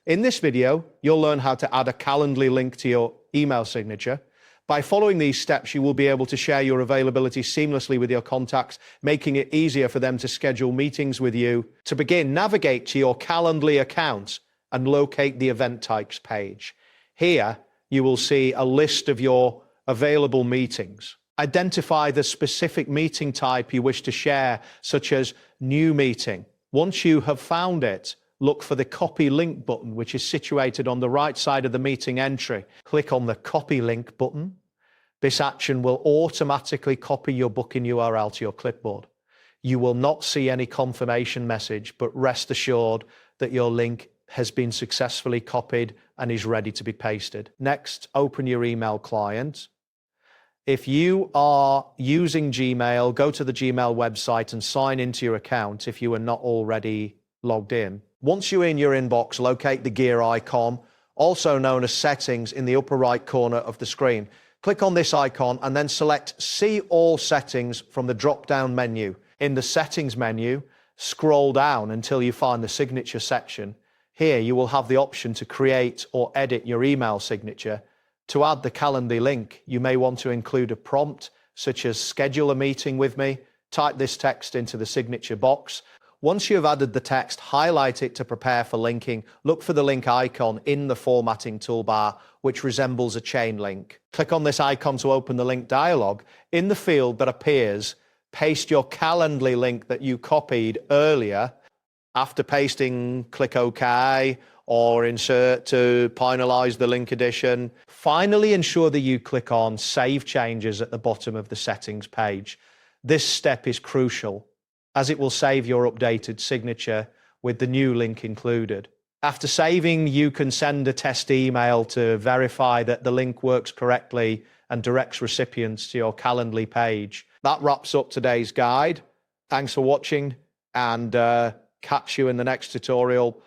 In this video, you'll learn how to add a Calendly link to your email signature. By following these steps, you will be able to share your availability seamlessly with your contacts, making it easier for them to schedule meetings with you. To begin, navigate to your Calendly account and locate the event types page. Here, you will see a list of your available meetings. Identify the specific meeting type you wish to share, such as new meeting. Once you have found it, look for the copy link button, which is situated on the right side of the meeting entry. Click on the copy link button. This action will automatically copy your booking URL to your clipboard. You will not see any confirmation message, but rest assured that your link has been successfully copied and is ready to be pasted. Next, open your email client. If you are using Gmail, go to the Gmail website and sign into your account if you are not already logged in. Once you're in your inbox, locate the gear icon, also known as settings, in the upper right corner of the screen. Click on this icon and then select See All Settings from the drop-down menu. In the Settings menu, scroll down until you find the Signature section. Here you will have the option to create or edit your email signature. To add the Calendly link, you may want to include a prompt such as schedule a meeting with me. Type this text into the signature box. Once you have added the text, highlight it to prepare for linking. Look for the link icon in the formatting toolbar, which resembles a chain link. Click on this icon to open the link dialog. In the field that appears, paste your Calendly link that you copied earlier. After pasting, click OK or insert to finalize the link addition. Finally, ensure that you click on Save Changes at the bottom of the settings page. This step is crucial, as it will save your updated signature with the new link included. After saving, you can send a test email to verify that the link works correctly and directs recipients to your Calendly page. That wraps up today's guide. Thanks for watching, and catch you in the next tutorial.